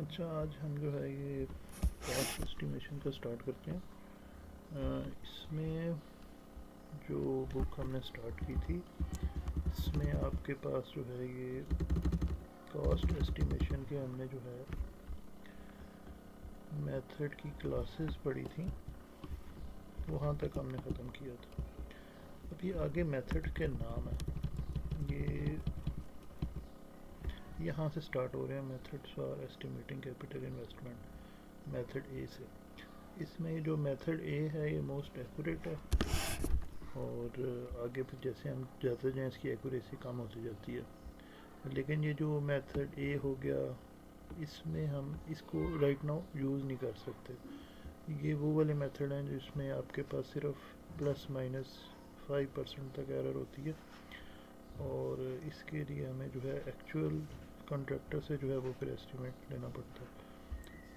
अच्छा, आज हम जो है ये कॉस्ट एस्टिमेशन का स्टार्ट करते हैं। इसमें जो बुक हमने स्टार्ट की थी, इसमें आपके पास जो है ये कॉस्ट एस्टिमेशन के हमने जो है मेथड की क्लासेस पढ़ी थी, वहाँ तक हमने ख़त्म किया था। अभी आगे मेथड के नाम है, ये यहाँ से स्टार्ट हो रहे हैं। Methods for estimating capital investment method A से। इसमें जो मेथड ए है ये मोस्ट एक्यूरेट है, और आगे फिर जैसे हम जाते जाएँ इसकी एक्यूरेसी कम होती जाती है। लेकिन ये जो मेथड ए हो गया, इसमें हम इसको राइट नाउ यूज़ नहीं कर सकते। ये वो वाले मेथड हैं जिसमें आपके पास सिर्फ ±5% तक एरर होती है, और इसके लिए हमें जो है एक्चुअल कॉन्ट्रैक्टर से जो है वो फिर एस्टिमेट लेना पड़ता है।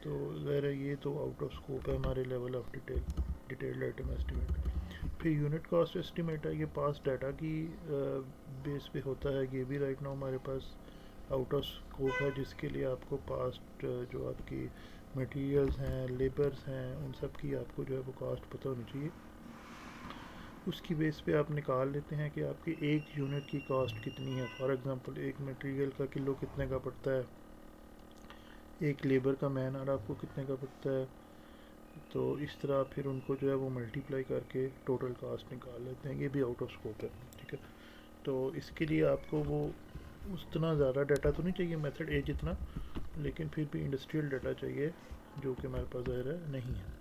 तो ज़ाहिर है ये तो आउट ऑफ स्कोप है हमारे level of detailed item estimate. फिर यूनिट कॉस्ट एस्टिमेट है, ये पास डाटा की बेस पे होता है। ये भी राइट नाउ हमारे पास आउट ऑफ स्कोप है, जिसके लिए आपको पास्ट जो आपकी मटेरियल्स हैं, लेबर्स हैं, उन सब की आपको जो है वो कॉस्ट पता होनी चाहिए। उसकी बेस पे आप निकाल लेते हैं कि आपकी एक यूनिट की कॉस्ट कितनी है। फॉर एग्ज़ाम्पल एक मटेरियल का किलो कितने का पड़ता है, एक लेबर का मैन आवर आपको कितने का पड़ता है। तो इस तरह फिर उनको जो है वो मल्टीप्लाई करके टोटल कास्ट निकाल लेते हैं। ये भी आउट ऑफ स्कोप है, ठीक है। तो इसके लिए आपको वो उतना ज़्यादा डाटा तो नहीं चाहिए मेथड ए जितना, लेकिन फिर भी इंडस्ट्रियल डाटा चाहिए, जो कि हमारे पास ज़ाहिर है नहीं है।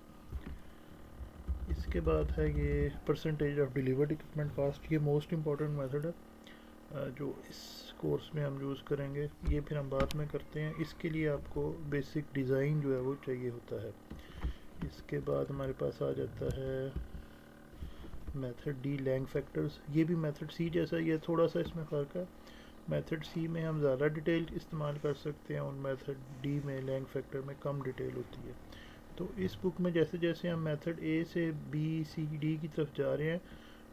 इसके बाद है ये percentage of delivered equipment cost. ये मोस्ट इम्पॉर्टेंट मेथड है जो इस कोर्स में हम यूज़ करेंगे। ये फिर हम बाद में करते हैं। इसके लिए आपको बेसिक डिज़ाइन जो है वो चाहिए होता है। इसके बाद हमारे पास आ जाता है मेथड डी, लैंग फैक्टर्स। ये भी मेथड सी जैसा ही है, थोड़ा सा इसमें फ़र्क है। मेथड सी में हम ज़्यादा डिटेल इस्तेमाल कर सकते हैं, और मेथड डी में, लैंग फैक्टर में, कम डिटेल होती है। तो इस बुक में जैसे जैसे हम मेथड ए से बी सी डी की तरफ जा रहे हैं,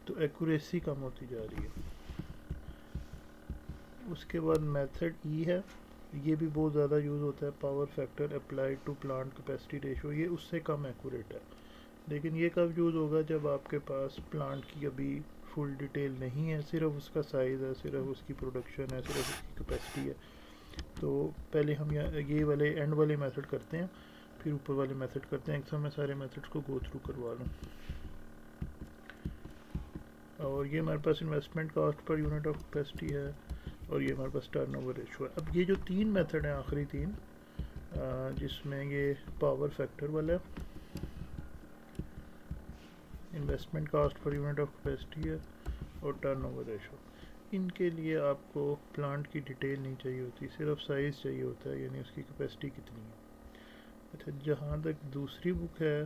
तो एक्यूरेसी कम होती जा रही है। उसके बाद मेथड ई है, ये भी बहुत ज़्यादा यूज़ होता है। Power factor applied to plant capacity ratio, ये उससे कम एक्यूरेट है। लेकिन ये कब यूज़ होगा, जब आपके पास प्लांट की अभी फुल डिटेल नहीं है, सिर्फ उसका साइज़ है, सिर्फ उसकी प्रोडक्शन है, सिर्फ उसकी कैपेसिटी है। तो पहले हम ये वाले एंड वाले मेथड करते हैं, फिर ऊपर वाले मेथड करते हैं। एक समय सारे मेथड्स को गो थ्रू करवा लूँ। और ये हमारे पास investment cost per unit of capacity है, और ये हमारे पास टर्नओवर रेशो है। अब ये जो तीन मेथड हैं, आखिरी तीन, जिसमें ये पावर फैक्टर वाला, investment cost per unit of capacity है, और टर्नओवर रेशो, इनके लिए आपको प्लांट की डिटेल नहीं चाहिए होती, सिर्फ साइज़ चाहिए होता है, यानी उसकी कैपेसिटी कितनी है। अच्छा, जहाँ तक दूसरी बुक है,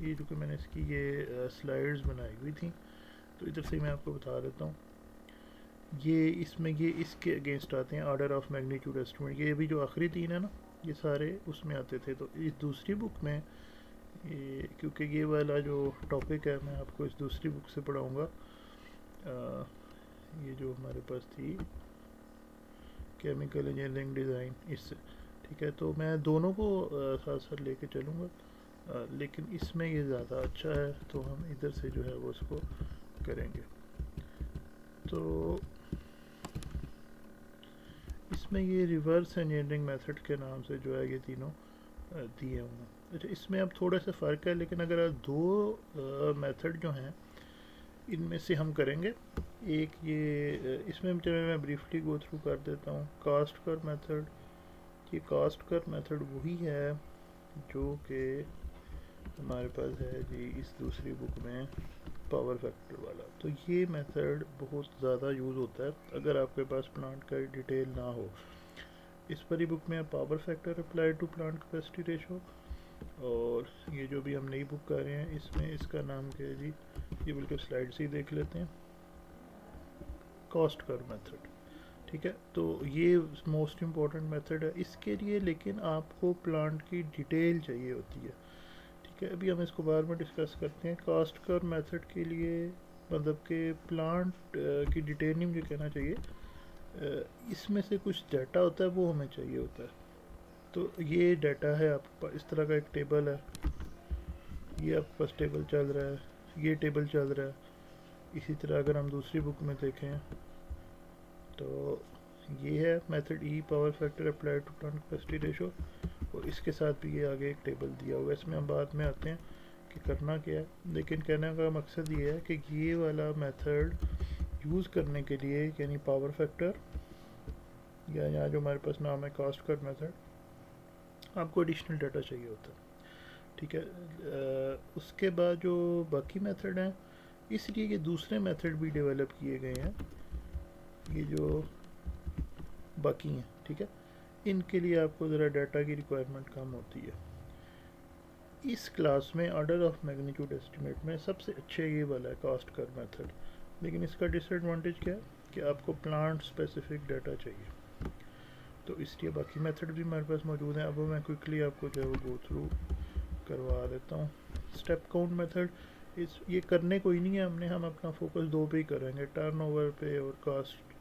ये जो कि मैंने इसकी ये स्लाइड्स बनाई हुई थी, तो इधर से मैं आपको बता देता हूँ। ये इसमें ये इसके अगेंस्ट आते हैं, ऑर्डर ऑफ मैग्नीट्यूड एस्टिमेट। ये भी जो आखिरी तीन है ना, ये सारे उसमें आते थे। तो इस दूसरी बुक में ये, क्योंकि ये वाला जो टॉपिक है मैं आपको इस दूसरी बुक से पढ़ाऊँगा, ये जो हमारे पास थी केमिकल इंजीनियरिंग डिज़ाइन, इससे, ठीक है। तो मैं दोनों को साथ साथ लेके चलूँगा, लेकिन इसमें ये ज़्यादा अच्छा है, तो हम इधर से जो है वो उसको करेंगे। तो इसमें ये रिवर्स इंजीनियरिंग मेथड के नाम से जो है ये तीनों दिए हुए हैं। अच्छा, इसमें अब थोड़ा सा फ़र्क है, लेकिन अगर दो मेथड जो हैं इनमें से हम करेंगे एक, ये इसमें चलो मैं ब्रीफली गो थ्रू कर देता हूँ। कास्ट कर मेथड, ये कास्ट कर मेथड वही है जो कि हमारे पास है जी इस दूसरी बुक में, पावर फैक्टर वाला। तो ये मेथड बहुत ज़्यादा यूज़ होता है अगर आपके पास प्लांट का डिटेल ना हो। इस वाली बुक में power factor applied to plant capacity ratio, और ये जो भी हम नई बुक कर रहे हैं इसमें इसका नाम क्या है जी, ये बिल्कुल स्लाइड से ही देख लेते हैं, कॉस्ट कर मेथड, ठीक है। तो ये मोस्ट इम्पॉर्टेंट मेथड है इसके लिए, लेकिन आपको प्लांट की डिटेल चाहिए होती है, ठीक है। अभी हम इसको बाद में डिस्कस करते हैं। कास्ट कर मेथड के लिए मतलब कि प्लांट की डिटेल नहीं मुझे कहना चाहिए, इसमें से कुछ डाटा होता है वो हमें चाहिए होता है। तो ये डाटा है आपके पास, इस तरह का एक टेबल है, ये आपके पास टेबल चल रहा है, ये टेबल चल रहा है। इसी तरह अगर हम दूसरी बुक में देखें तो ये है method E power factor apply to plant capacity ratio, और इसके साथ भी ये आगे एक टेबल दिया हुआ है। इसमें हम बाद में आते हैं कि करना क्या है, लेकिन कहने का मकसद ये है कि ये वाला मेथड यूज़ करने के लिए, यानी पावर फैक्टर या यहाँ जो हमारे पास नाम है कॉस्ट कट मेथड, आपको एडिशनल डाटा चाहिए होता है। ठीक है, उसके बाद जो बाकी मेथड हैं, इसलिए ये दूसरे मेथड भी डेवलप किए गए हैं, ये जो बाकी हैं। ठीक है, इनके लिए आपको ज़रा डाटा की रिक्वायरमेंट कम होती है। इस क्लास में ऑर्डर ऑफ मैग्नीट्यूड एस्टिमेट में सबसे अच्छे ये वाला है कॉस्ट कर मेथड, लेकिन इसका डिसएडवांटेज क्या है कि आपको प्लांट स्पेसिफिक डाटा चाहिए। तो इसलिए बाकी मेथड भी हमारे पास मौजूद हैं। अब मैं क्विकली आपको जो है वो गो थ्रू करवा देता हूँ। स्टेप काउंट मेथड, ये करने कोई नहीं है हमने, हम अपना फोकस दो पे ही करेंगे, टर्नओवर पे और कॉस्ट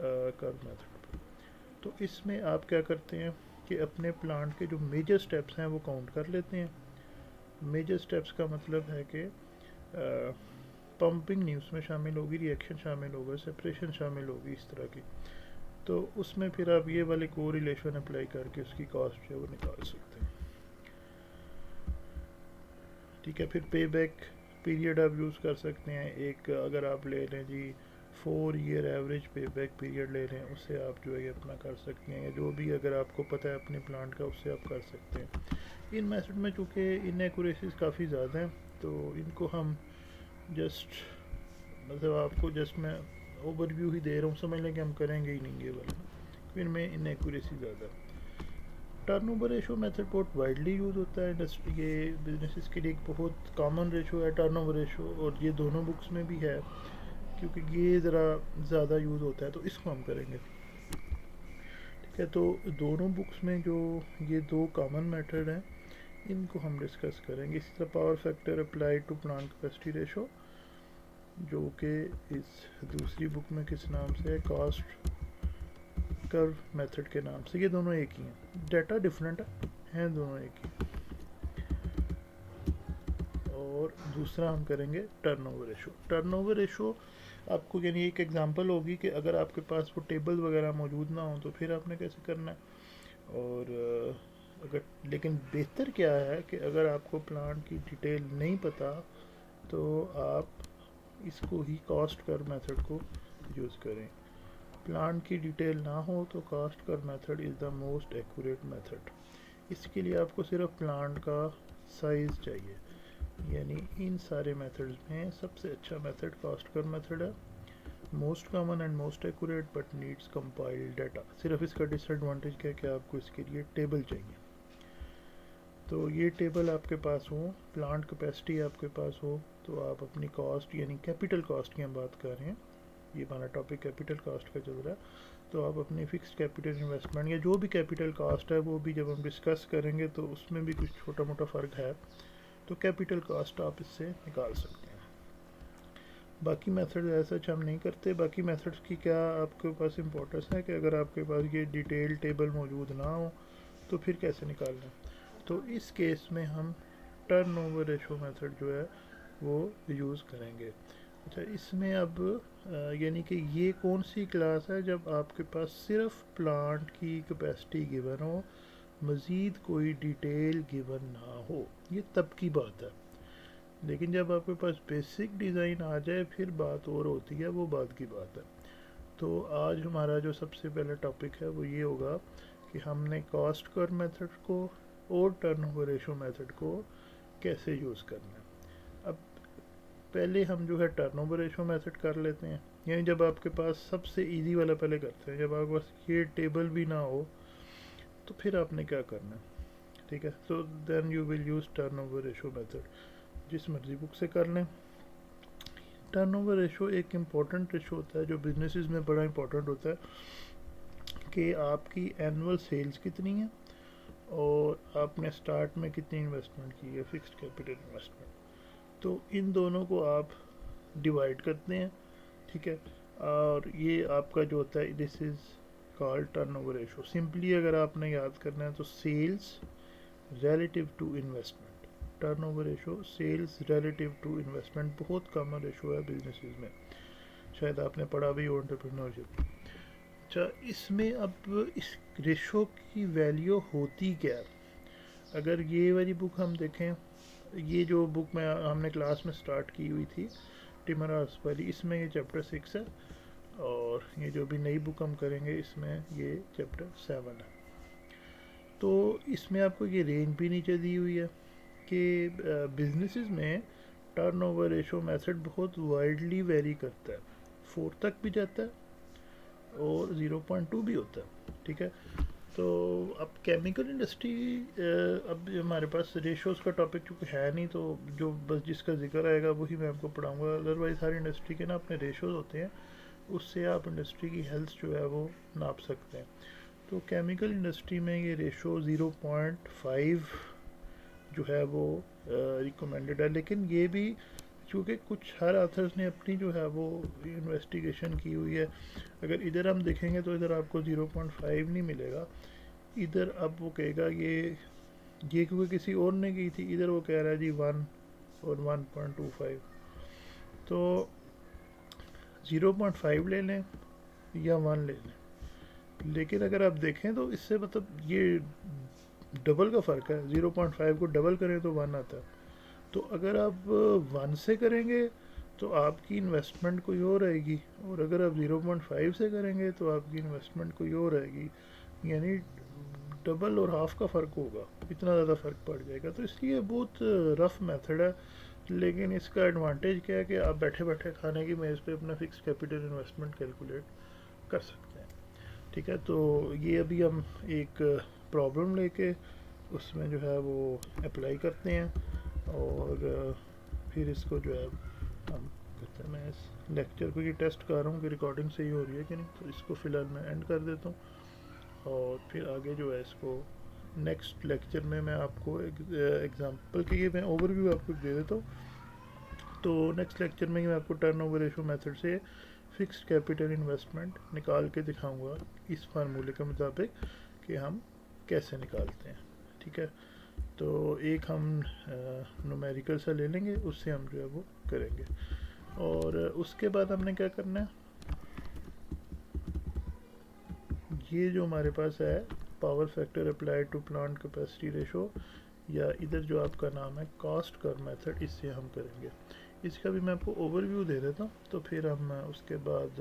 कर मेथड पे। तो इसमें आप क्या करते हैं कि अपने प्लांट के जो मेजर स्टेप्स हैं वो काउंट कर लेते हैं। मेजर स्टेप्स का मतलब है कि पंपिंग नहीं उसमें शामिल होगी, रिएक्शन शामिल होगा, सेपरेशन शामिल होगी, इस तरह की। तो उसमें फिर आप ये वाले को रिलेशन अप्लाई करके उसकी कॉस्ट जो है वो निकाल सकते हैं। ठीक है, फिर पे बैक पीरियड आप यूज़ कर सकते हैं। एक अगर आप ले लें जी 4 ईयर एवरेज पे बैक पीरियड ले लें, उससे आप जो है अपना कर सकते हैं, या जो भी अगर आपको पता है अपने प्लांट का उससे आप कर सकते हैं। इन मेथड में चूँकि इनएक्यूरेसीज काफ़ी ज़्यादा हैं, तो इनको हम जस्ट मतलब आपको जस्ट मैं ओवरव्यू ही दे रहा हूँ, समझ लें कि हम करेंगे ही नहीं ये वाला, फिर में इनएक्यूरेसी ज़्यादा है। टर्नओवर रेशो मेथड बहुत वाइडली यूज़ होता है इंडस्ट्री के बिजनेसेस के लिए, एक बहुत कॉमन रेशो है टर्नओवर रेशो, और ये दोनों बुक्स में भी है क्योंकि ये ज़रा ज़्यादा यूज़ होता है, तो इसको हम करेंगे। ठीक है, तो दोनों बुक्स में जो ये दो कॉमन मेथड हैं इनको हम डिस्कस करेंगे। इसी तरह power factor apply to plant capacity ratio, जो कि इस दूसरी बुक में किस नाम से है, कॉस्ट कर्व मेथड के नाम से। ये दोनों एक ही हैं, डाटा डिफरेंट हैं दोनों एक ही। और दूसरा हम करेंगे टर्नओवर रेशो। टर्नओवर रेशो आपको यानी एक एग्जांपल होगी कि अगर आपके पास वो टेबल वगैरह मौजूद ना हो तो फिर आपने कैसे करना है। और अगर लेकिन बेहतर क्या है कि अगर आपको प्लांट की डिटेल नहीं पता तो आप इसको ही कॉस्ट कर मेथड को यूज़ करें। प्लांट की डिटेल ना हो तो कॉस्ट कर method is the most accurate method. इसके लिए आपको सिर्फ प्लांट का साइज़ चाहिए, यानी इन सारे मेथड्स में सबसे अच्छा मेथड कॉस्ट कर मेथड है, most common and most accurate but needs compiled data. सिर्फ इसका डिसएडवांटेज क्या है कि आपको इसके लिए टेबल चाहिए। तो ये टेबल आपके पास हो, प्लांट कैपेसिटी आपके पास हो, तो आप अपनी कॉस्ट यानी कैपिटल कॉस्ट की हम बात कर रहे हैं, ये हमारा टॉपिक कैपिटल कॉस्ट का चल रहा है। तो आप अपनी फिक्स्ड कैपिटल इन्वेस्टमेंट या जो भी कैपिटल कॉस्ट है वो भी जब हम डिस्कस करेंगे तो उसमें भी कुछ छोटा मोटा फ़र्क है, तो कैपिटल कॉस्ट आप इससे निकाल सकते हैं। बाकी मेथड ऐसा हम नहीं करते। बाकी मेथड्स की क्या आपके पास इम्पोर्टेंस है कि अगर आपके पास ये डिटेल टेबल मौजूद ना हो तो फिर कैसे निकालना है। तो इस केस में हम टर्नओवर रेशो मेथड जो है वो यूज़ करेंगे। अच्छा, इसमें अब यानी कि ये कौन सी क्लास है जब आपके पास सिर्फ प्लांट की कैपेसिटी गिवन हो, मज़ीद कोई डिटेल गिवन ना हो, ये तब की बात है। लेकिन जब आपके पास बेसिक डिज़ाइन आ जाए फिर बात और होती है, वो बात की बात है। तो आज हमारा जो सबसे पहला टॉपिक है वो ये होगा कि हमने कॉस्ट कर मेथड को और टर्नओवर रेशो मेथड को कैसे यूज़ करना है। अब पहले हम जो है टर्नओवर रेशो मेथड कर लेते हैं, यानी जब आपके पास सबसे इजी वाला पहले करते हैं, जब आपके पास ये टेबल भी ना हो तो फिर आपने क्या करना है। ठीक है, so then you will use turnover ratio method, जिस मर्जी बुक से कर लें। टर्नओवर रेशो एक इम्पॉर्टेंट रेशो होता है जो बिजनेसेस में बड़ा इम्पॉर्टेंट होता है कि आपकी एनुअल सेल्स कितनी है और आपने स्टार्ट में कितनी इन्वेस्टमेंट की है, फिक्स्ड कैपिटल इन्वेस्टमेंट। तो इन दोनों को आप डिवाइड करते हैं। ठीक है, और ये आपका जो होता है this is called turnover ratio. Simply अगर आपने याद करना है तो sales relative to investment, turnover ratio sales relative to investment बहुत कॉमन रेशो है बिजनेसेस में, शायद आपने पढ़ा भी हो एंटरप्रेन्योरशिप। अच्छा, इसमें अब इस रेशो की वैल्यू होती क्या है? अगर ये वाली बुक हम देखें, ये जो बुक में हमने क्लास में स्टार्ट की हुई थी टिमरास वाली, इसमें ये चैप्टर 6 है, और ये जो भी नई बुक हम करेंगे इसमें ये चैप्टर 7 है। तो इसमें आपको ये रेंज भी नीचे दी हुई है कि बिजनेसेस में टर्नओवर रेशो मेथड बहुत वाइडली वेरी करता है, 4 तक भी जाता है और 0.2 भी होता है, ठीक है। तो अब केमिकल इंडस्ट्री, अब हमारे पास रेशोज़ का टॉपिक चूँकि है नहीं, तो जो बस जिसका जिक्र आएगा वही मैं आपको पढ़ाऊँगा। अदरवाइज़ हर इंडस्ट्री के ना अपने रेशोज़ होते हैं, उससे आप इंडस्ट्री की हेल्थ जो है वो नाप सकते हैं। तो केमिकल इंडस्ट्री में ये रेशो 0.5 जो है वो रिकमेंडेड है, लेकिन ये भी चूँकि कुछ हर ऑथर्स ने अपनी जो है वो इन्वेस्टिगेशन की हुई है। अगर इधर हम देखेंगे तो इधर आपको 0.5 नहीं मिलेगा, इधर अब वो कहेगा ये क्योंकि किसी और ने की थी, इधर वो कह रहा है जी 1 और 1.25। तो 0.5 ले लें या 1 ले लें, लेकिन अगर आप देखें तो इससे मतलब ये डबल का फ़र्क है। 0.5 को डबल करें तो 1 आता है। तो अगर आप 1 से करेंगे तो आपकी इन्वेस्टमेंट कोई और आएगी, और अगर आप 0.5 से करेंगे तो आपकी इन्वेस्टमेंट कोई और आएगी, यानी डबल और हाफ का फ़र्क होगा, इतना ज़्यादा फ़र्क पड़ जाएगा। तो इसलिए बहुत रफ़ मेथड है, लेकिन इसका एडवांटेज क्या है कि आप बैठे बैठे खाने की मेज़ पे अपना फिक्स कैपिटल इन्वेस्टमेंट कैलकुलेट कर सकते हैं, ठीक है। तो ये अभी हम एक प्रॉब्लम लेके उसमें जो है वो अप्लाई करते हैं, और फिर इसको जो है हम करते हैं। मैं इस लेक्चर को ये टेस्ट कर रहा हूँ कि रिकॉर्डिंग सही हो रही है कि नहीं, तो इसको फ़िलहाल मैं एंड कर देता हूँ, और फिर आगे जो है इसको नेक्स्ट लेक्चर में मैं आपको एग्जांपल के लिए मैं ओवरव्यू आपको दे देता हूँ। तो नेक्स्ट लेक्चर में मैं आपको टर्नओवर रेशो मेथड से फिक्स्ड कैपिटल इन्वेस्टमेंट निकाल के दिखाऊंगा इस फार्मूले के मुताबिक कि हम कैसे निकालते हैं, ठीक है। तो एक हम न्यूमेरिकल सा ले लेंगे, उससे हम जो है वो करेंगे, और उसके बाद हमने क्या करना है, ये जो हमारे पास है power factor applied to plant capacity ratio, या इधर जो आपका नाम है कॉस्ट कर्व मेथड, इससे हम करेंगे। इसका भी मैं आपको ओवरव्यू दे देता हूँ, तो फिर हम उसके बाद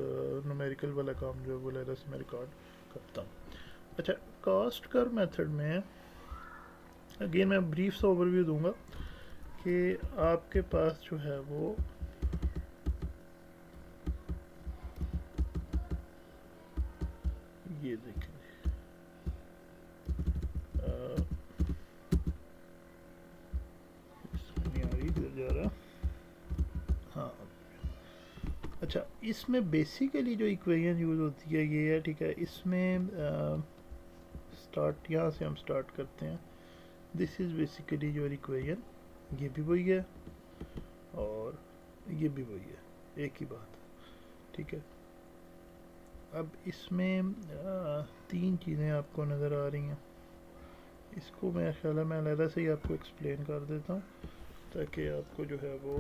न्यूमेरिकल वाला काम जो है वो लेरा से मैं रिकॉर्ड करता हूँ। अच्छा, कॉस्ट कर्व मेथड में अगेन मैं ब्रीफ सा ओवरव्यू दूंगा कि आपके पास जो है वो ये देखें, इसमें नहीं आ रही, इधर जा रहा, हाँ। अच्छा, इसमें बेसिकली जो इक्वेशन यूज़ होती है ये है, ठीक है। इसमें स्टार्ट यहाँ से हम स्टार्ट करते हैं। This is basically your equation, ये भी वही है और ये भी वही है, एक ही बात, ठीक है। अब इसमें 3 चीज़ें आपको नज़र आ रही हैं, इसको मैं ख्याल है मैं अलग से ही आपको एक्सप्लेन कर देता हूँ ताकि आपको जो है वो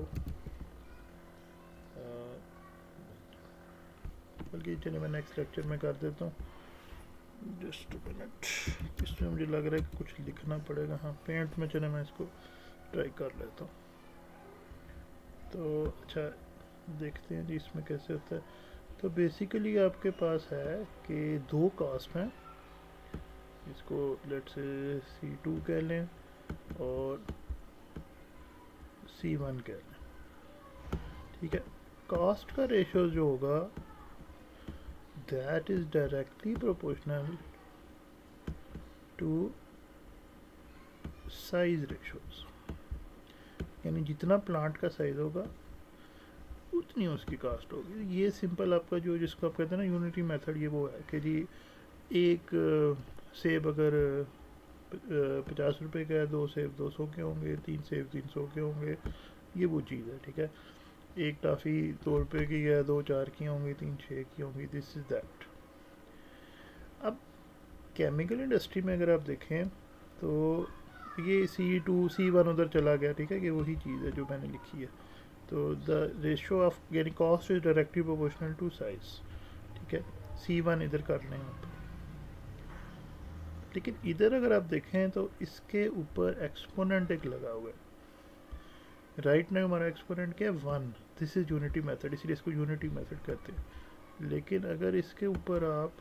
बल्कि चलिए मैं नेक्स्ट लेक्चर में कर देता हूँ। जस्ट मिनट, इसमें मुझे लग रहा है कि कुछ लिखना पड़ेगा, हाँ पेंट में, चले मैं इसको ट्राई कर लेता हूँ। तो अच्छा, देखते हैं जी इसमें कैसे होता है। तो बेसिकली आपके पास है कि 2 कास्ट हैं, इसको लेट से C2 कह लें और C1 कह लें, ठीक है। कास्ट का रेशो जो होगा that is directly proportional to size ratios, यानी जितना प्लांट का साइज होगा उतनी उसकी कास्ट होगी। ये सिंपल आपका जो जिसको आप कहते हैं ना यूनिटी मेथड, ये वो है कि जी एक सेब अगर 50 रुपए का है, 2 सेब 200 के होंगे, 3 सेब 300 के होंगे, ये वो चीज़ है, ठीक है। एक टॉफ़ी 2 रुपए की है, 2 4 की होंगी, 3 6 की होंगी, this is that. Chemical industry में अगर आप देखें तो ये C2 C1 उधर चला गया, ठीक है, कि वही चीज़ है जो मैंने लिखी है। तो द रेशो ऑफ यानी cost is directly proportional to size, ठीक है, C1 इधर कर लें आप। लेकिन इधर अगर आप देखें तो इसके ऊपर एक्सपोनेंट एक लगा हुआ है। राइट नाउ हमारा एक्सपोनेंट क्या है, 1। दिस इज यूनिटी मेथड, इसलिए इसको यूनिटी मेथड कहते हैं। लेकिन अगर इसके ऊपर आप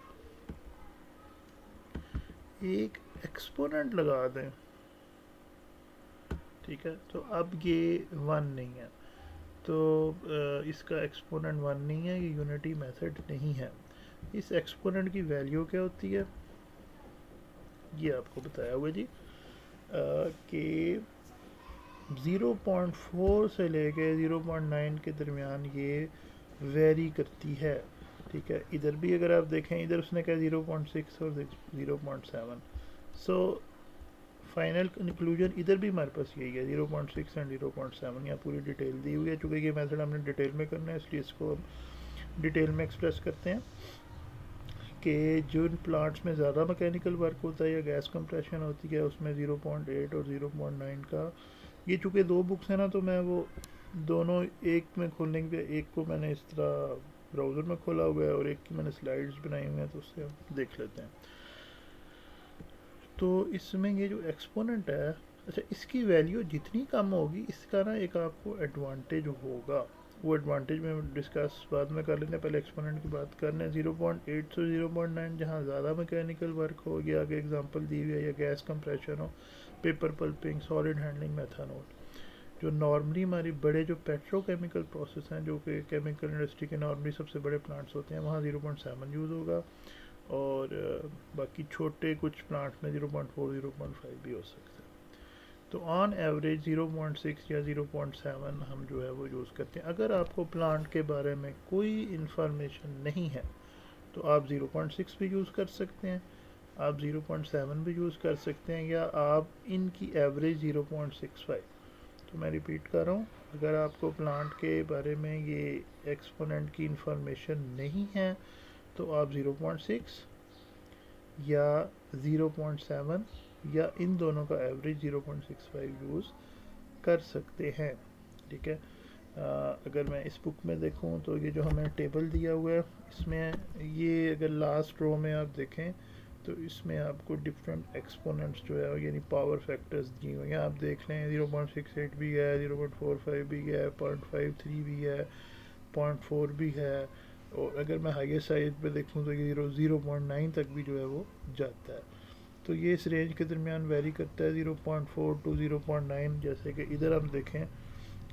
एक एक्सपोनेंट लगा दें, ठीक है, तो अब ये 1 नहीं है, तो इसका एक्सपोनेंट 1 नहीं है, ये यूनिटी मेथड नहीं है। इस एक्सपोनेंट की वैल्यू क्या होती है, ये आपको बताया हुआ जी कि 0.4 से लेके 0.9 के दरमियान ये वेरी करती है, ठीक है। इधर भी अगर आप देखें, इधर उसने कहा 0.6 और 0.7। सो फाइनल कंक्लूजन इधर भी हमारे पास यही है, 0.6 एंड 0.7। यहाँ पूरी डिटेल दी हुई है, चूँकि ये मेथड हमने डिटेल में करना है इसलिए इसको हम डिटेल में एक्सप्रेस करते हैं कि जिन प्लांट्स में ज़्यादा मैकेनिकल वर्क होता है या गैस कंप्रेशन होती है उसमें 0.8 और 0.9 का, ये चूँकि दो बुक्स हैं ना, तो मैं वो दोनों एक में खोलने के, एक को मैंने इस तरह ब्राउज़र में खोला हुआ है और एक की मैंने स्लाइड्स बनाई हुई हैं, तो उससे हम देख लेते हैं। तो इसमें ये जो एक्सपोनेंट है, अच्छा, इसकी वैल्यू जितनी कम होगी इसका ना एक आपको एडवांटेज होगा। वो एडवांटेज में डिस्कस बाद में कर लेते हैं, पहले एक्सपोनेंट की बात कर लें। 0.8 से 0.9 जहाँ ज़्यादा मैकेनिकल वर्क हो गया, आगे एग्जांपल दी हुई है, या गैस कंप्रेशन हो, paper pulping, solid handling, methanol, जो नॉर्मली हमारी बड़े जो पेट्रोकेमिकल प्रोसेस हैं, जो कि केमिकल इंडस्ट्री के नॉर्मली सबसे बड़े प्लांट्स होते हैं, वहाँ 0.7 यूज़ होगा, और बाकी छोटे कुछ प्लांट्स में 0.4 0.5 भी हो सकता है। तो ऑन एवरेज 0.6 या 0.7 हम जो है वो यूज़ करते हैं। अगर आपको प्लांट के बारे में कोई इन्फॉर्मेशन नहीं है तो आप 0.6 भी यूज़ कर सकते हैं, आप 0.7 भी यूज़ कर सकते हैं, या आप इनकी एवरेज 0.65। तो मैं रिपीट कर रहा हूँ, अगर आपको प्लांट के बारे में ये एक्सपोनेंट की इंफॉर्मेशन नहीं है तो आप 0.6 या 0.7 या इन दोनों का एवरेज 0.65 यूज़ कर सकते हैं, ठीक है। अगर मैं इस बुक में देखूं तो ये जो हमें टेबल दिया हुआ है, इसमें ये अगर लास्ट रो में आप देखें तो इसमें आपको डिफरेंट एक्सपोनेंट्स जो है यानी पावर फैक्टर्स दिए हुए हैं। आप देख लें 0.68 भी है, 0.45 भी है, 0.53 भी है, 0.4 भी है, और अगर मैं हाईएस्ट साइज पे देखूँ तो ये 0.9 तक भी जो है वो जाता है। तो ये इस रेंज के दरमियान वेरी करता है, 0.4 टू 0.9। जैसे कि इधर हम देखें,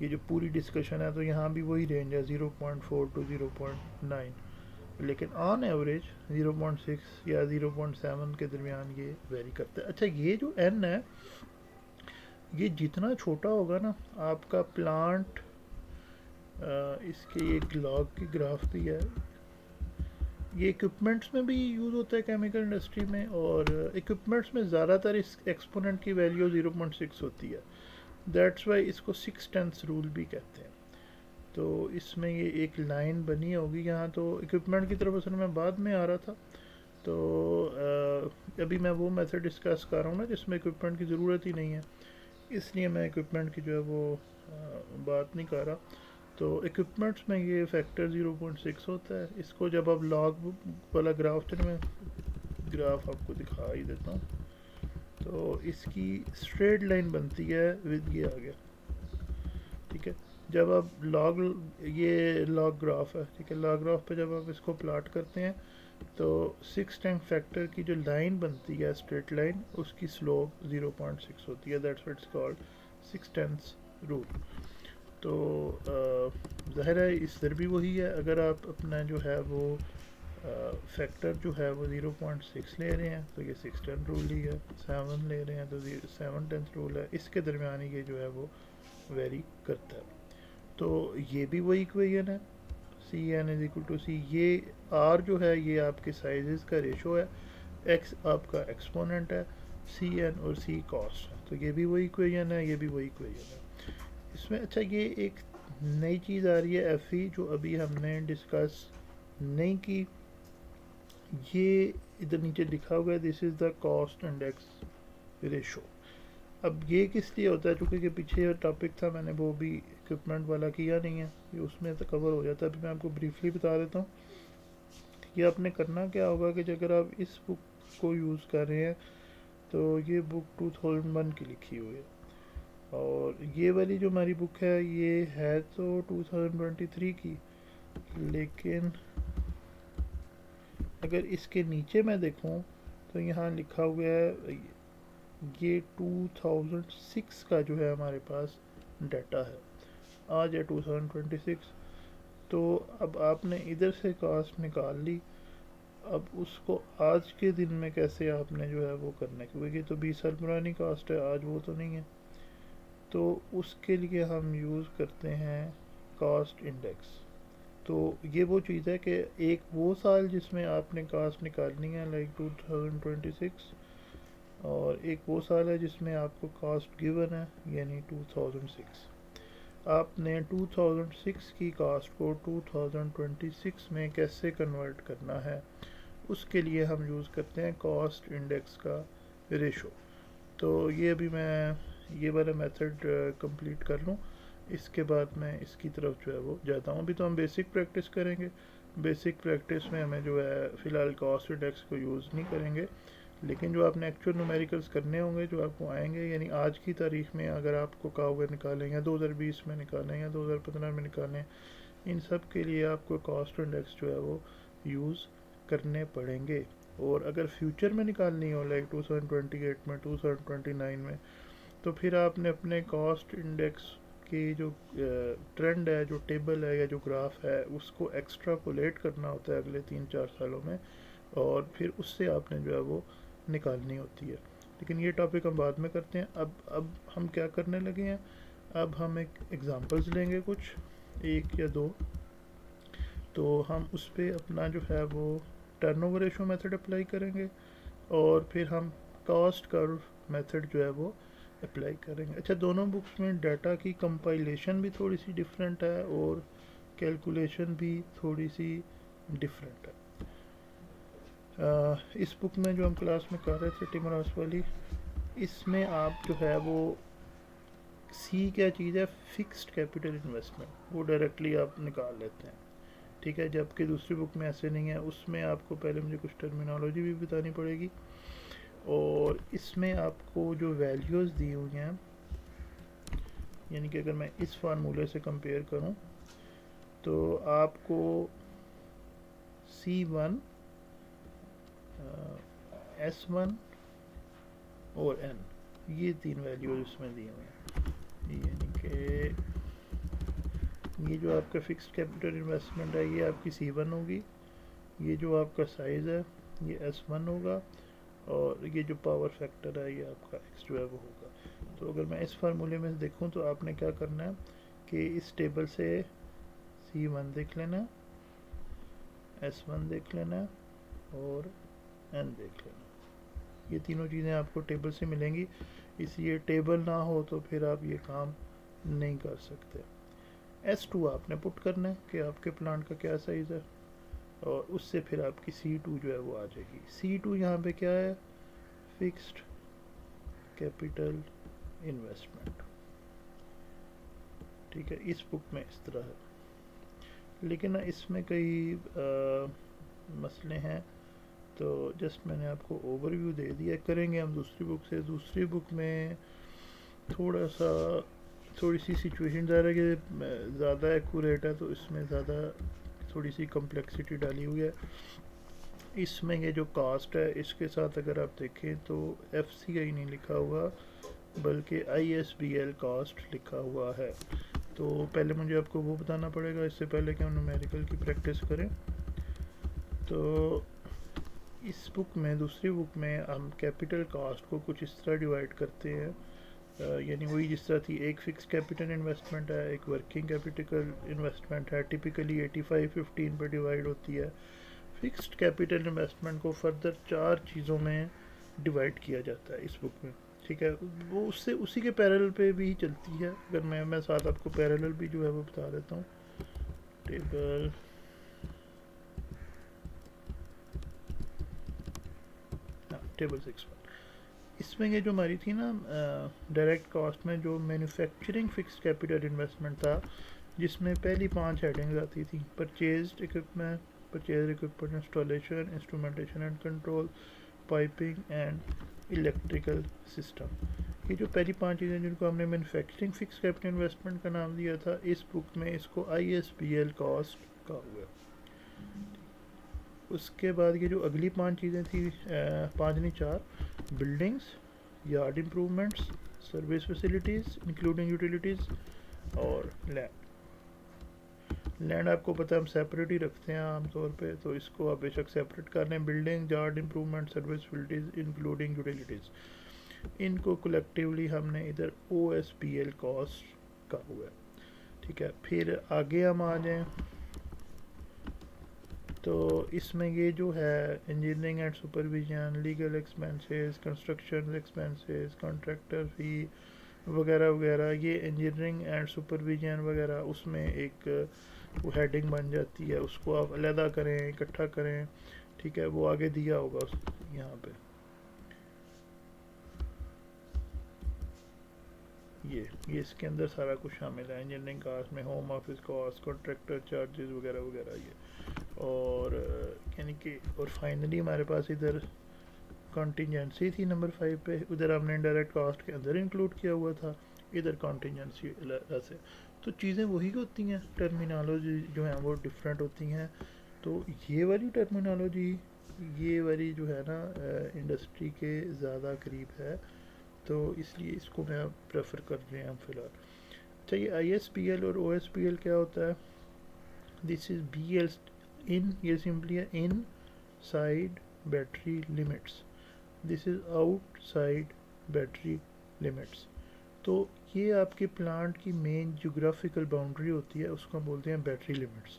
ये जो पूरी डिस्कशन है तो यहाँ भी वही रेंज है, 0.4 टू 0.9, लेकिन ऑन एवरेज 0.6 या 0.7 के दरमियान ये वेरी करता है। अच्छा, ये जो n है, ये जितना छोटा होगा ना आपका प्लांट, इसके एक लॉग की ग्राफ भी है, ये इक्विपमेंट्स में भी यूज़ होता है केमिकल इंडस्ट्री में, और इक्विपमेंट्स में ज़्यादातर इस एक्सपोनेंट की वैल्यू 0.6 होती है। दैट्स वाई इसको 6/10 रूल भी कहते हैं। तो इसमें ये एक लाइन बनी होगी यहाँ, तो इक्विपमेंट की तरफ असल में बाद में आ रहा था, तो अभी मैं वो मेथड डिस्कस कर रहा हूँ ना जिसमें इक्विपमेंट की ज़रूरत ही नहीं है, इसलिए मैं इक्विपमेंट की जो है वो बात नहीं कर रहा। तो इक्विपमेंट्स में ये फैक्टर 0.6 होता है। इसको जब आप लॉग वाला ग्राफ, चलो मैं ग्राफ आपको दिखा ही देता हूँ, तो इसकी स्ट्रेट लाइन बनती है विद ये आ गया, ठीक है। जब आप लॉग, ये लॉग ग्राफ है, ठीक है, लॉग ग्राफ पे जब आप इसको प्लॉट करते हैं तो 6 टाइम फैक्टर की जो लाइन बनती है स्ट्रेट लाइन, उसकी स्लोप 0.6 होती है। That's what it's called 6/10 rule. तो ज़ाहिर है इधर भी वही है, अगर आप अपना जो है वो फैक्टर जो है वो 0.6 ले रहे हैं तो ये 6/10 रूल ही है, 7 ले रहे हैं तो 7/10 रूल है, इसके दरमियान ही ये जो है वो वेरी करता है। तो ये भी वही इक्वेशन है, C N is equal to C, ये आर जो है ये आपके साइजेस का रेशो है, एक्स आपका एक्सपोनेंट है, सी एन और सी कॉस्ट है। तो ये भी वही इक्वेशन है, ये भी वही इक्वेशन है इसमें। अच्छा, ये एक नई चीज़ आ रही है एफ ई, जो अभी हमने डिस्कस नहीं की, ये इधर नीचे लिखा हुआ है, this is the cost index ratio. अब ये किस लिए होता है, चूँकि कि पीछे टॉपिक था मैंने वो भी इक्विपमेंट वाला किया नहीं है, ये उसमें तो कवर हो जाता है। अभी मैं आपको ब्रीफली बता देता हूँ। ये आपने करना क्या होगा कि अगर आप इस बुक को यूज़ कर रहे हैं तो ये बुक 2001 की लिखी हुई है, और ये वाली जो हमारी बुक है ये है तो 2023 की, लेकिन अगर इसके नीचे मैं देखूं तो यहाँ लिखा हुआ है ये 2006 का जो है हमारे पास डाटा है। आज है 2026, तो अब आपने इधर से कास्ट निकाल ली। अब उसको आज के दिन में कैसे आपने जो है वो करना है, क्योंकि ये तो 20 साल पुरानी कास्ट है, आज वो तो नहीं है। तो उसके लिए हम यूज़ करते हैं कास्ट इंडेक्स। तो ये वो चीज़ है कि एक वो साल जिसमें आपने कास्ट निकालनी है लाइक 2026, और एक वो साल है जिसमें आपको कास्ट गिवन है यानी 2006। आपने 2006 की कास्ट को 2026 में कैसे कन्वर्ट करना है, उसके लिए हम यूज़ करते हैं कॉस्ट इंडेक्स का रेशो। तो ये अभी मैं ये वाला मेथड कंप्लीट कर लूँ, इसके बाद मैं इसकी तरफ जो है वो जाता हूँ। अभी तो हम बेसिक प्रैक्टिस करेंगे। बेसिक प्रैक्टिस में हमें जो है फ़िलहाल कॉस्ट इंडेक्स को यूज़ नहीं करेंगे, लेकिन जो आपने एक्चुअल न्यूमेरिकल्स करने होंगे जो आपको आएंगे, यानी आज की तारीख में अगर आपको कहा हुआ निकालें या 2020 में निकालें या 2015 में निकालें, इन सब के लिए आपको कॉस्ट इंडेक्स जो है वो यूज़ करने पड़ेंगे। और अगर फ्यूचर में निकालनी हो लाइक 2028 में, 2029 में, तो फिर आपने अपने कॉस्ट इंडेक्स की जो ट्रेंड है, जो टेबल है या जो ग्राफ है, उसको एक्स्ट्रापोलेट करना होता है अगले 3-4 सालों में, और फिर उससे आपने जो है वो निकालनी होती है। लेकिन ये टॉपिक हम बाद में करते हैं। अब हम क्या करने लगे हैं, अब हम एक एग्ज़ाम्पल्स लेंगे कुछ, एक या दो, तो हम उस पर अपना जो है वो टर्नओवर रेशो मेथड अप्लाई करेंगे, और फिर हम कॉस्ट कर्व मेथड जो है वो अप्लाई करेंगे। अच्छा, दोनों बुक्स में डाटा की कंपाइलेशन भी थोड़ी सी डिफरेंट है और कैलकुलेशन भी थोड़ी सी डिफरेंट है। इस बुक में जो हम क्लास में कर रहे थे टिमरॉस वाली, इसमें आप जो है वो सी क्या चीज़ है, फिक्स्ड कैपिटल इन्वेस्टमेंट, वो डायरेक्टली आप निकाल लेते हैं। ठीक है, जबकि दूसरी बुक में ऐसे नहीं है, उसमें आपको पहले मुझे कुछ टर्मिनोलॉजी भी बतानी पड़ेगी, और इसमें आपको जो वैल्यूज़ दी हुई हैं, यानी कि अगर मैं इस फार्मूले से कंपेयर करूं तो आपको C1, S1 और N, ये तीन वैल्यूज इसमें दी हुई हैं। यानी कि ये जो आपका फिक्स्ड कैपिटल इन्वेस्टमेंट है ये आपकी C1 होगी, ये जो आपका साइज़ है ये S1 होगा, और ये जो पावर फैक्टर है ये आपका X जो है वो होगा। तो अगर मैं इस फार्मूले में देखूं तो आपने क्या करना है कि इस टेबल से C1 देख लेना है, S1 देख लेना है और N देख लेना। ये तीनों चीज़ें आपको टेबल से मिलेंगी, इसलिए टेबल ना हो तो फिर आप ये काम नहीं कर सकते। S2 आपने पुट करना है कि आपके प्लांट का क्या साइज़ है, और उससे फिर आपकी C2 जो है वो आ जाएगी। C2 यहाँ पे क्या है, फिक्स्ड कैपिटल इन्वेस्टमेंट। ठीक है, इस बुक में इस तरह है, लेकिन इसमें कई मसले हैं, तो जस्ट मैंने आपको ओवरव्यू दे दिया। करेंगे हम दूसरी बुक से। दूसरी बुक में थोड़ी सी सिचुएशन ज़्यादा कि ज़्यादा एक्यूरेट है, तो इसमें ज़्यादा थोड़ी सी कम्प्लेक्सिटी डाली हुई है। इसमें ये जो कास्ट है इसके साथ अगर आप देखें तो FCI नहीं लिखा हुआ, बल्कि ISBL कास्ट लिखा हुआ है। तो पहले मुझे आपको वो बताना पड़ेगा इससे पहले कि हम न्यूमेरिकल की प्रैक्टिस करें। तो इस बुक में, दूसरी बुक में, हम कैपिटल कास्ट को कुछ इस तरह डिवाइड करते हैं, यानी वही जिस तरह थी, एक फिक्स कैपिटल इन्वेस्टमेंट है, एक वर्किंग कैपिटल इन्वेस्टमेंट है, टिपिकली 85-15 पर डिवाइड होती है। फिक्स्ड कैपिटल इन्वेस्टमेंट को फर्दर 4 चीज़ों में डिवाइड किया जाता है इस बुक में। ठीक है, वो उससे उसी के पैरेलल पे भी चलती है। अगर मैं साथ आपको पैरेलल भी जो है वो बता देता हूँ। Table table 6.1। इसमें ये जो हमारी थी ना डायरेक्ट कॉस्ट में जो मैन्युफैक्चरिंग फिक्स्ड कैपिटल इन्वेस्टमेंट था, जिसमें पहली 5 हेडिंग्स आती थी: purchased equipment, purchase equipment installation, instrumentation and control, piping and electrical system. ये जो पहली 5 चीज़ें जिनको हमने मैन्युफैक्चरिंग फिक्स कैपिटल इन्वेस्टमेंट का नाम दिया था, इस बुक में इसको ISPL कॉस्ट कहा हुआ। उसके बाद ये जो अगली 5 चीज़ें थी, 5 नहीं 4: buildings, yard improvements, service facilities including utilities और लैंड। लैंड आपको पता है हम सेपरेट ही रखते हैं आमतौर पे, तो इसको आप बेशक सेपरेट कर लें। Building, yard improvement, service facilities including utilities, इनको कलेक्टिवली हमने इधर OSPL कॉस्ट का हुआ है। ठीक है, फिर आगे हम आ जाएं तो इसमें ये जो है engineering and supervision, legal expenses, construction expenses, contractor fee वगैरह वगैरह, ये इंजीनियरिंग एंड सुपरविजन वगैरह उसमें एक वो हेडिंग बन जाती है, उसको आप अलहदा करें, इकट्ठा करें। ठीक है, वो आगे दिया होगा यहाँ पे। ये इसके अंदर सारा कुछ शामिल है इंजीनियरिंग कास्ट में, home office cost, contractor charges वगैरह वगैरह ये। और यानी कि और फाइनली हमारे पास इधर कॉन्टीजेंसी थी नंबर 5 पे, उधर हमने इनडायरेक्ट कॉस्ट के अंदर इंक्लूड किया हुआ था, इधर कॉन्टीजेंसी से। तो चीज़ें वही होती हैं, टर्मिनोलॉजी जो है वो डिफरेंट होती हैं। तो ये वाली टर्मिनोलॉजी, ये वाली जो है ना इंडस्ट्री के ज़्यादा करीब है, तो इसलिए इसको मैं प्रेफर कर रहे हैं हम फ़िलहाल। अच्छा, ये ISPL और OSPL क्या होता है? दिस इज़ BL इन, ये सिंपली है inside battery limits, this is outside battery limits. तो ये आपके प्लांट की मेन जोग्राफिकल बाउंड्री होती है, उसको हम बोलते हैं बैटरी लिमिट्स।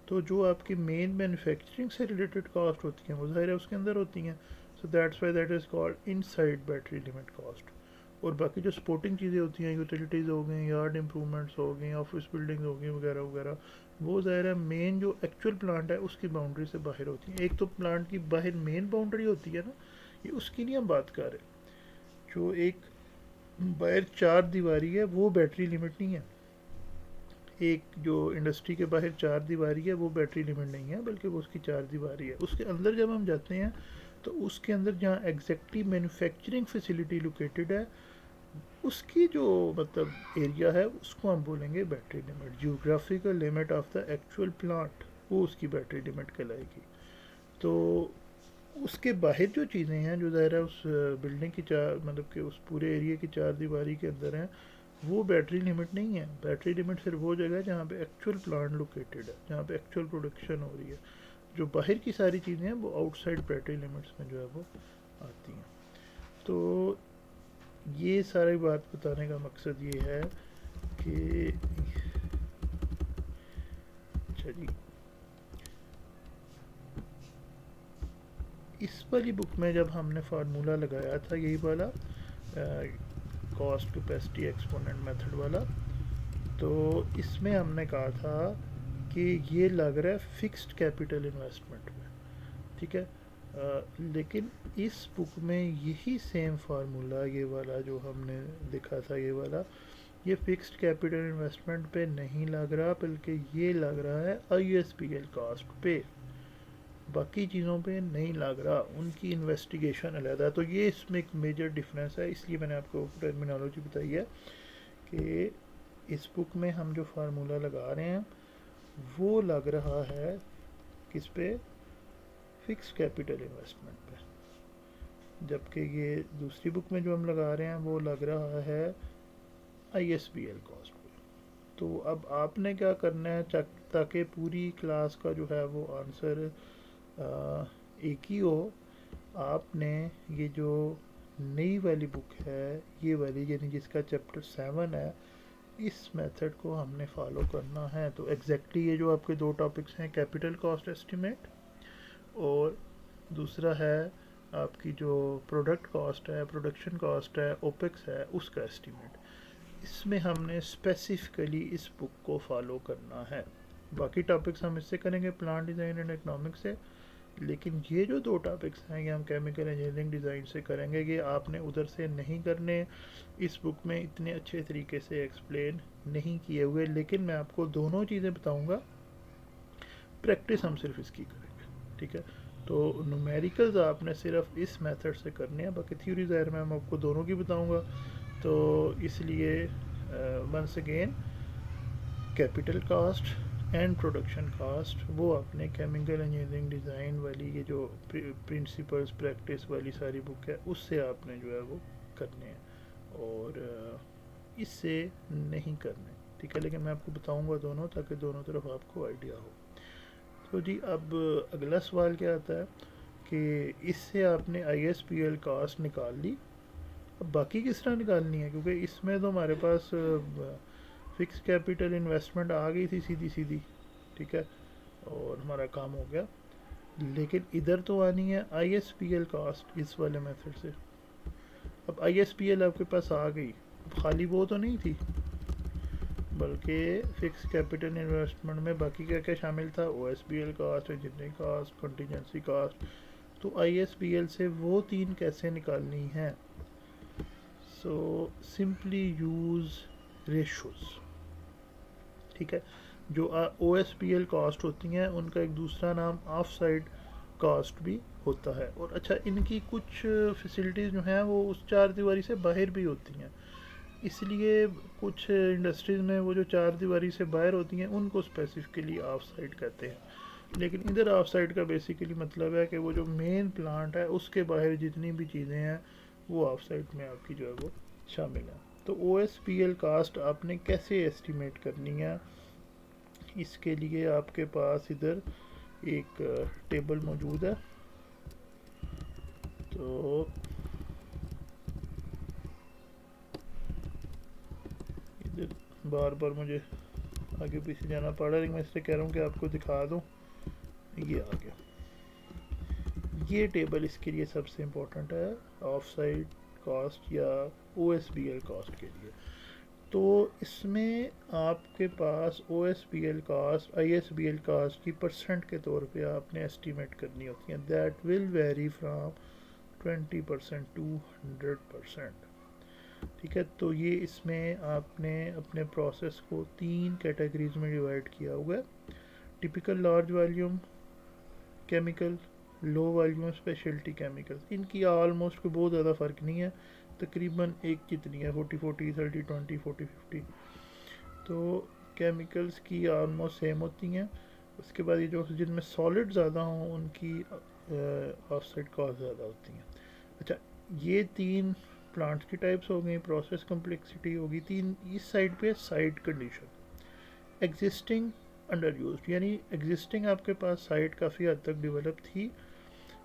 तो जो आपकी मेन मैन्युफैक्चरिंग से रिलेटेड कॉस्ट होती हैं वो ज़ाहिर है उसके अंदर होती हैं, so that's why that is called inside battery limit cost. और बाकी जो सपोर्टिंग चीज़ें होती हैं, यूटिलिटीज़ हो गई, यार्ड इम्प्रूवमेंट्स हो गई, ऑफिस बिल्डिंग्स हो गई वगैरह वगैरह, वो ज़ाहिर है मेन जो एक्चुअल प्लांट है उसकी बाउंड्री से बाहर होती हैं। एक तो प्लांट की बाहर मेन बाउंड्री होती है ना, ये उसकी नहीं हम बात कर रहे। जो एक बाहर 4 दीवारी है वो बैटरी लिमिट नहीं है। एक जो इंडस्ट्री के बाहर 4 दीवारी है वो बैटरी लिमिट नहीं है, बल्कि वो उसकी 4 दीवारी है। उसके अंदर जब हम जाते हैं तो उसके अंदर जहाँ एग्जैक्टली मैन्युफैक्चरिंग फैसिलिटी लोकेटेड है, उसकी जो मतलब एरिया है उसको हम बोलेंगे battery limit. Geographical limit of the actual plant, वो उसकी बैटरी लिमिट कहलाएगी। तो उसके बाहर जो चीज़ें हैं जो ज़ाहिर है उस बिल्डिंग की 4 मतलब कि उस पूरे एरिया की 4 दीवारी के अंदर हैं, वो बैटरी लिमिट नहीं है। बैटरी लिमिट सिर्फ वो जगह है जहाँ पे एक्चुअल प्लांट लोकेटेड है, जहाँ पे एक्चुअल प्रोडक्शन हो रही है। जो बाहर की सारी चीज़ें हैं वो आउटसाइड बैटरी लिमिट्स में जो है वो आती हैं। तो ये सारी बात बताने का मकसद ये है कि अच्छा जी, इस वाली बुक में जब हमने फार्मूला लगाया था यही वाला कॉस्ट कैपेसिटी एक्सपोनेंट मेथड वाला, तो इसमें हमने कहा था कि ये लग रहा है फिक्स्ड कैपिटल इन्वेस्टमेंट में। ठीक है, लेकिन इस बुक में यही सेम फार्मूला, ये वाला जो हमने देखा था ये वाला, ये फिक्स्ड कैपिटल इन्वेस्टमेंट पे नहीं लग रहा, बल्कि ये लग रहा है ISPL कॉस्ट पे, बाकी चीज़ों पे नहीं लग रहा, उनकी इन्वेस्टिगेशन अलग है। तो ये इसमें एक मेजर डिफरेंस है, इसलिए मैंने आपको टर्मिनोलॉजी बताई है कि इस बुक में हम जो फार्मूला लगा रहे हैं वो लग रहा है किस पे, फिक्स कैपिटल इन्वेस्टमेंट पे, जबकि ये दूसरी बुक में जो हम लगा रहे हैं वो लग रहा है ISPL कॉस्ट पे। तो अब आपने क्या करना है ताकि पूरी क्लास का जो है वो आंसर एक ही हो, आपने ये जो नई वाली बुक है ये वाली, यानी जिसका चैप्टर 7 है, इस मेथड को हमने फॉलो करना है। तो एग्जैक्टली ये जो आपके 2 टॉपिक्स हैं, कैपिटल कॉस्ट एस्टिमेट और दूसरा है आपकी जो प्रोडक्ट कॉस्ट है, प्रोडक्शन कॉस्ट है, ओपेक्स है, उसका एस्टिमेट, इसमें हमने स्पेसिफिकली इस बुक को फॉलो करना है। बाकी टॉपिक्स हम इससे करेंगे प्लान डिज़ाइन एंड इकोनॉमिक्स से, लेकिन ये जो दो टॉपिक्स हैं ये हम केमिकल इंजीनियरिंग डिज़ाइन से करेंगे, कि आपने उधर से नहीं करने, इस बुक में इतने अच्छे तरीके से एक्सप्लेन नहीं किए हुए, लेकिन मैं आपको दोनों चीज़ें बताऊंगा, प्रैक्टिस हम सिर्फ इसकी करेंगे, ठीक है। तो न्यूमेरिकल्स आपने सिर्फ इस मेथड से करने हैं, बाकी थ्योरी ज़ाहिर मैं आपको दोनों की बताऊंगा। तो इसलिए once again, capital cost and production cost वो आपने केमिकल इंजीनियरिंग डिज़ाइन वाली ये जो प्रिंसिपल्स प्रैक्टिस वाली सारी बुक है उससे आपने जो है वो करने हैं, और इससे नहीं करने, ठीक है। लेकिन मैं आपको बताऊंगा दोनों, ताकि दोनों तरफ आपको आइडिया हो। तो जी अब अगला सवाल क्या आता है कि इससे आपने I S P L cost निकाल ली, अब बाकी किस तरह निकालनी है, क्योंकि इसमें तो हमारे पास फिक्स कैपिटल इन्वेस्टमेंट आ गई थी सीधी सीधी, ठीक है, और हमारा काम हो गया। लेकिन इधर तो आनी है I S P L cost इस वाले मेथड से। अब आई एस पी एल आपके पास आ गई, खाली वो तो नहीं थी, बल्कि फिक्स कैपिटल इन्वेस्टमेंट में बाकी क्या क्या शामिल था, O S P L cost, engineering cost, contingency cost. तो आई एस पी एल से वो तीन कैसे निकालनी है? सो सिंपली यूज़ रेशोज़, ठीक है। जो O S P L cost होती हैं उनका एक दूसरा नाम ऑफ साइड कास्ट भी होता है। और अच्छा, इनकी कुछ फैसिलिटीज़ जो हैं वो उस चार दीवारी से बाहर भी होती हैं, इसलिए कुछ इंडस्ट्रीज़ में वो जो चार दीवारी से बाहर होती हैं उनको स्पेसिफिकली ऑफ साइड कहते हैं। लेकिन इधर ऑफ साइड का बेसिकली मतलब है कि वो जो मेन प्लांट है उसके बाहर जितनी भी चीज़ें हैं वो ऑफ साइड में आपकी जो है वो शामिल है। तो O S P L cost आपने कैसे एस्टिमेट करनी है, इसके लिए आपके पास इधर एक टेबल मौजूद है। तो इधर बार बार मुझे आगे पीछे जाना पड़ रहा है, लेकिन मैं इसलिए कह रहा हूँ कि आपको दिखा दूँ। ये आ गया, ये टेबल इसके लिए सबसे इम्पोर्टेंट है, ऑफ साइड कास्ट या O S B L cost के लिए। तो इसमें आपके पास O S B L cost, I S B L cost की परसेंट के तौर पे आपने एस्टिमेट करनी होती है। That will vary from 20% to 100%, ठीक है। तो ये इसमें आपने अपने प्रोसेस को तीन कैटेगरीज में डिवाइड किया हुआ है, typical large volume chemical, low volume speciality chemicals. इनकी ऑलमोस्ट कोई बहुत ज़्यादा फ़र्क नहीं है, तकरीबन एक कितनी है 40-40, 30-20, 40-50। तो केमिकल्स की ऑलमोस्ट सेम होती हैं। उसके बाद ये जो जिनमें सॉलिड ज़्यादा हों उनकी ऑफ साइड कॉस्ट ज़्यादा होती हैं। अच्छा, ये तीन प्लांट्स की टाइप्स हो गई, प्रोसेस कम्प्लेक्सिटी होगी तीन। इस साइड पे site condition, existing, under use, यानी एग्जिस्टिंग आपके पास साइट काफ़ी हद तक डेवलप थी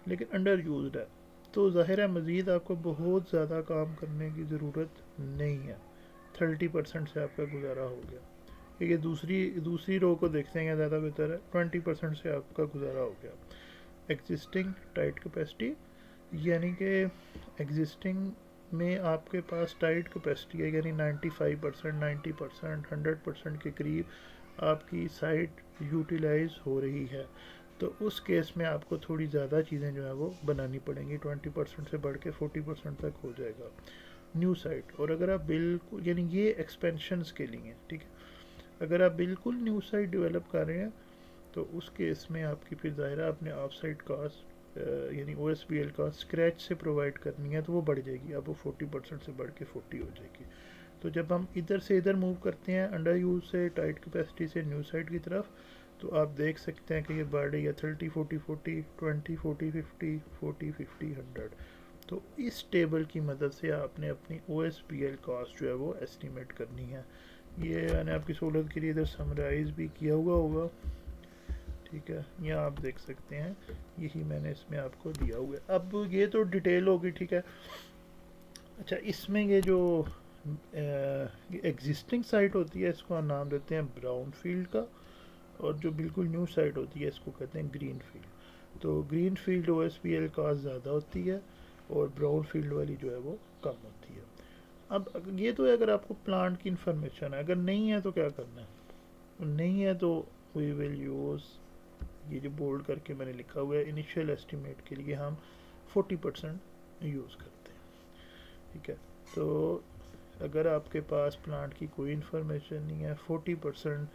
लेकिन अंडर यूज है, तो ज़ाहिर है मज़ीद आपको बहुत ज़्यादा काम करने की ज़रूरत नहीं है, 30% से आपका गुजारा हो गया। ये दूसरी रो को देखते हैं ज़्यादा बेहतर है, 20% से आपका गुजारा हो गया। एग्जिस्टिंग टाइट कैपेसिटी, यानी कि एग्जिस्टिंग में आपके पास टाइट कैपेसिटी है, यानी 95%, 90%, 100% के करीब आपकी साइट यूटिलाइज हो रही है। तो उस केस में आपको थोड़ी ज़्यादा चीज़ें जो है वो बनानी पड़ेंगी, 20% से बढ़ के 40% तक हो जाएगा न्यू साइट। और अगर आप बिल्कुल, यानी ये एक्सपेंशंस के लिए, ठीक है, अगर आप बिल्कुल न्यू साइट डेवलप कर रहे हैं तो उस केस में आपकी फिर ज़ाहिर है अपने ऑफ साइट कास्ट यानी ओ एस पी एल का स्क्रैच से प्रोवाइड करनी है, तो वो बढ़ जाएगी, अब वो 40% से बढ़ के 40 हो जाएगी। तो जब हम इधर से इधर मूव करते हैं अंडर यूज से टाइट कैपेसिटी से न्यू साइट की तरफ, तो आप देख सकते हैं कि ये बढ़ रही है 30-40-40, 20-40-50, 40-50-100। तो इस टेबल की मदद से आपने अपनी O S P L cost जो है वो एस्टिमेट करनी है। ये मैंने आपकी सहूलत के लिए इधर समराइज़ भी किया हुआ होगा, ठीक है, यहाँ आप देख सकते हैं, यही मैंने इसमें आपको दिया हुआ है। अब ये तो डिटेल होगी, ठीक है। अच्छा, इसमें ये जो एग्जिस्टिंग साइट होती है इसको हम नाम देते हैं ब्राउन फील्ड का, और जो बिल्कुल न्यू साइट होती है इसको कहते हैं ग्रीन फील्ड। तो green field O S P L cost ज़्यादा होती है और ब्राउन फील्ड वाली जो है वो कम होती है। अब ये तो है अगर आपको प्लांट की इंफॉर्मेशन है, अगर नहीं है तो क्या करना है, नहीं है तो वी विल यूज़ ये जो बोल्ड करके मैंने लिखा हुआ है, इनिशियल एस्टिमेट के लिए हम 40% यूज़ करते हैं। ठीक है, तो अगर आपके पास प्लांट की कोई इन्फॉर्मेशन नहीं है, 40%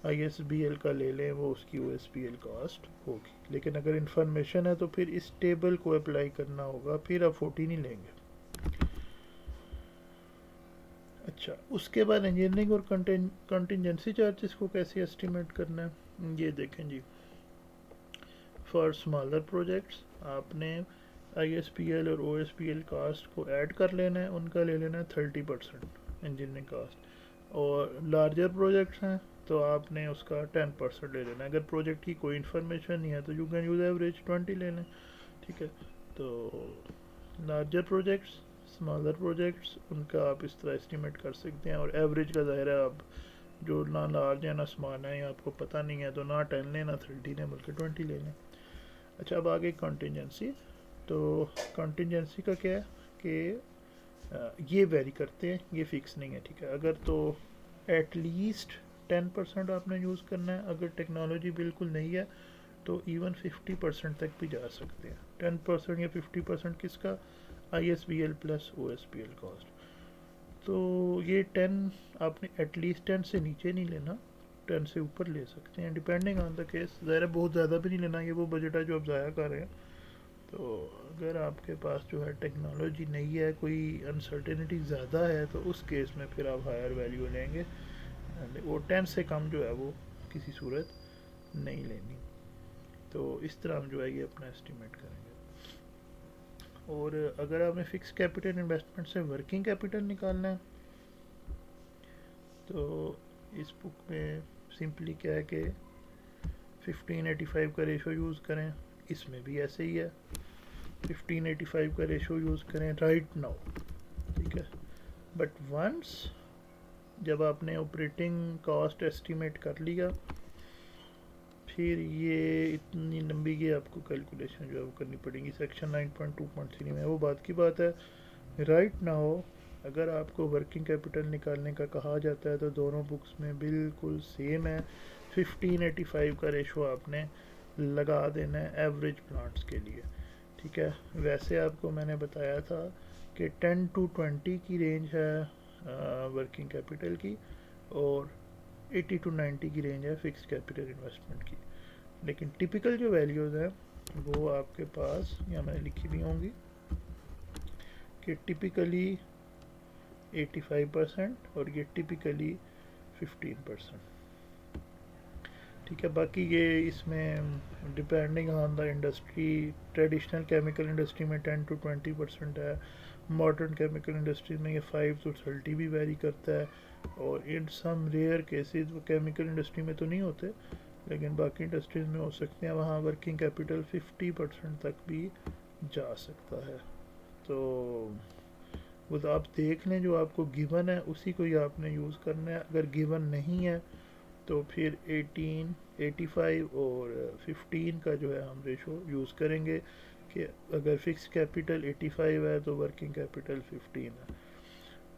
ISBL का ले लें, वो उसकी OSBL कॉस्ट होगी। लेकिन अगर इन्फॉर्मेशन है तो फिर इस टेबल को अप्लाई करना होगा, फिर आप 40 नहीं लेंगे। अच्छा, उसके बाद इंजीनियरिंग और कंटिजेंसी चार्जेस को कैसे एस्टिमेट करना है, ये देखें जी। फॉर स्मॉलर प्रोजेक्ट्स आपने ISPL और OSPL कास्ट को ऐड कर लेना है, उनका ले लेना है 30% इंजीनियरिंग कास्ट। और लार्जर प्रोजेक्ट्स हैं तो आपने उसका 10% ले लेना है। अगर प्रोजेक्ट की कोई इन्फॉर्मेशन नहीं है तो यू कैन यूज़ एवरेज 20 ले लें। ठीक है, तो लार्जर प्रोजेक्ट्स, स्मॉलर प्रोजेक्ट्स, उनका आप इस तरह एस्टिमेट कर सकते हैं। और एवरेज का ज़ाहिर है, आप जो ना लार्ज है ना स्मॉल है, आपको पता नहीं है, तो ना 10 लें ना 30 लें, बल्कि 20 ले लें। अच्छा, अब आगे कंटिजेंसी। तो कंटिजेंसी का क्या है कि ये वेरी करते हैं, ये फिक्स नहीं है। ठीक है, अगर तो एटलीस्ट 10% आपने यूज़ करना है। अगर टेक्नोलॉजी बिल्कुल नहीं है तो इवन 50% तक भी जा सकते हैं। 10% या 50% किसका, ISBL प्लस OSBL कॉस्ट। तो ये 10 आपने एटलीस्ट 10 से नीचे नहीं लेना, 10 से ऊपर ले सकते हैं, डिपेंडिंग ऑन द केस। ज़रा बहुत ज़्यादा भी नहीं लेना, ये वो बजट है जो आप ज़ाया कर रहे हैं। तो अगर आपके पास जो है टेक्नोलॉजी नहीं है, कोई अनसर्टेनिटी ज़्यादा है, तो उस केस में फिर आप हायर वैल्यू लेंगे। वो 10 से कम जो है वो किसी सूरत नहीं लेनी। तो इस तरह हम जो है ये अपना एस्टिमेट करेंगे। और अगर आपने फिक्स कैपिटल इन्वेस्टमेंट से वर्किंग कैपिटल निकालना है, तो इस बुक में सिंपली क्या है कि 1585 का रेशो यूज़ करें। इसमें भी ऐसे ही है, 1585 का रेशो यूज़ करें राइट नाउ। ठीक है, बट वंस जब आपने ऑपरेटिंग कॉस्ट एस्टिमेट कर लिया, फिर ये इतनी लंबी ये आपको कैलकुलेशन जो है वो करनी पड़ेगी सेक्शन 9.2.3 में। वो बात की बात है, राइट नाउ अगर आपको वर्किंग कैपिटल निकालने का कहा जाता है तो दोनों बुक्स में बिल्कुल सेम है। 1585 का रेशो आपने लगा देना है एवरेज प्लांट्स के लिए। ठीक है, वैसे आपको मैंने बताया था कि 10 to 20 की रेंज है वर्किंग कैपिटल की, और 80 to 90 की रेंज है फिक्स कैपिटल इन्वेस्टमेंट की। लेकिन टिपिकल जो वैल्यूज़ हैं वो आपके पास यहाँ मैंने लिखी भी होंगी कि टिपिकली 85% और ये टिपिकली 15%। ठीक है, बाकी ये इसमें depending on the industry, traditional chemical industry में 10 to 20% है, मॉडर्न केमिकल इंडस्ट्री में ये 5 to 30 भी वेरी करता है। और इन सम रेयर केसेस वो केमिकल इंडस्ट्री में तो नहीं होते, लेकिन बाकी इंडस्ट्रीज़ में हो सकते हैं, वहाँ वर्किंग कैपिटल 50% तक भी जा सकता है। तो वो तो आप देख लें, जो आपको गिवन है उसी को ही आपने यूज़ करना है। अगर गिवन नहीं है तो फिर 18, 85 और 15 का जो है हम रेशो यूज़ करेंगे कि अगर फिक्स कैपिटल 85 है तो वर्किंग कैपिटल 15 है।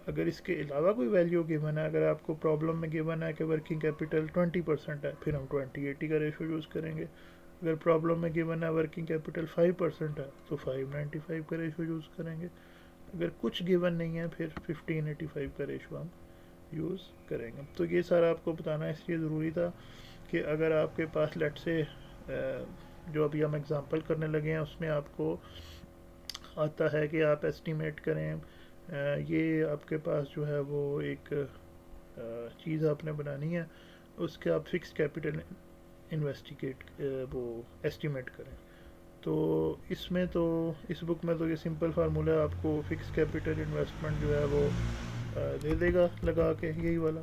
अगर इसके अलावा कोई वैल्यू गिवन है, अगर आपको प्रॉब्लम में गिवन है कि वर्किंग कैपिटल 20% है, फिर हम 20/80 का रेशो यूज़ करेंगे। अगर प्रॉब्लम में गिवन है वर्किंग कैपिटल 5% है तो 5/95 का रेशो यूज़ करेंगे। अगर कुछ गिवन नहीं है फिर 15/85 का रेशो हम यूज़ करेंगे। तो ये सारा आपको बताना इसलिए ज़रूरी था कि अगर आपके पास लेट से जो अभी हम एग्ज़ाम्पल करने लगे हैं उसमें आपको आता है कि आप एस्टिमेट करें, ये आपके पास जो है वो एक चीज़ आपने बनानी है, उसके आप फिक्स कैपिटल इन्वेस्टिगेट वो एस्टिमेट करें। तो इसमें तो इस बुक में तो ये सिंपल फार्मूला आपको फिक्स कैपिटल इन्वेस्टमेंट जो है वो दे देगा लगा के, यही वाला।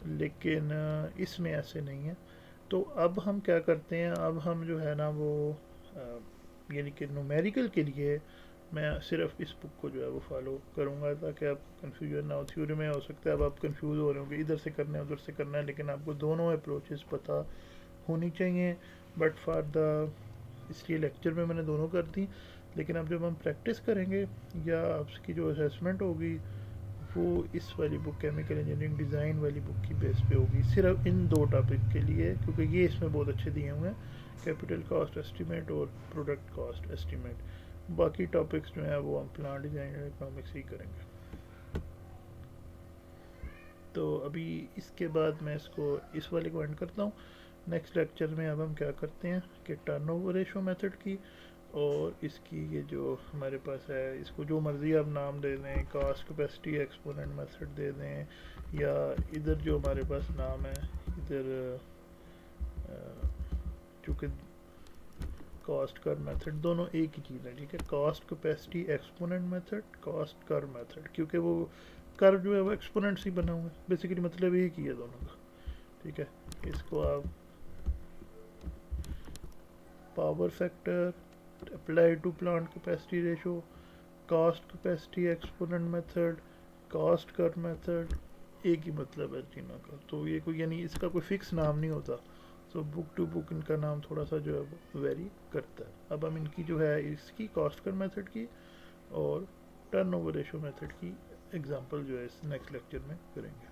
लेकिन इसमें ऐसे नहीं है। तो अब हम क्या करते हैं, अब हम जो है ना वो यानी कि न्यूमेरिकल के लिए मैं सिर्फ इस बुक को जो है वो फॉलो करूँगा ताकि आपको कन्फ्यूजन ना हो। थ्योरी में हो सकता है अब आप कंफ्यूज हो रहे होंगे, इधर से करना है उधर से करना है, लेकिन आपको दोनों अप्रोचेस पता होनी चाहिए। बट फॉर द इसलिए लेक्चर में मैंने दोनों कर दी, लेकिन अब जब हम प्रैक्टिस करेंगे या आपकी जो असेसमेंट होगी वो इस वाली बुक केमिकल इंजीनियरिंग डिज़ाइन वाली बुक की बेस पे होगी, सिर्फ इन दो टॉपिक के लिए, क्योंकि ये इसमें बहुत अच्छे दिए हुए हैं, कैपिटल कॉस्ट एस्टीमेट और प्रोडक्ट कॉस्ट एस्टीमेट। बाकी टॉपिक्स जो हैं वो हम प्लान डिज़ाइन और इकोनॉमिक्स ही करेंगे। तो अभी इसके बाद मैं इसको इस वाले को एंड करता हूँ। नेक्स्ट लेक्चर में अब हम क्या करते हैं कि टर्नओवर रेशो मेथड की और इसकी ये जो हमारे पास है, इसको जो मर्ज़ी आप नाम दे दें, कास्ट कैपेसिटी एक्सपोनेंट मेथड दे दें, या इधर जो हमारे पास नाम है इधर चूँकि कॉस्ट कर मेथड दोनों एक ही चीज़ है, ठीक है। Cost capacity exponent method, cost कर मेथड, क्योंकि वो कर जो है वो एक्सपोनेंट से बना हुआ है, बेसिकली मतलब एक ही है दोनों का, ठीक है। इसको आप power factor apply to plant capacity ratio, cost capacity exponent method, cost कर मेथड, एक ही मतलब है तीनों का। तो ये कोई यानी इसका कोई फिक्स नाम नहीं होता। सो बुक टू बुक इनका नाम थोड़ा सा जो है वो वेरी करता है। अब हम इनकी जो है इसकी कॉस्ट कर मेथड की और टर्नओवर रेशो मेथड की एग्जांपल जो है इस नेक्स्ट लेक्चर में करेंगे।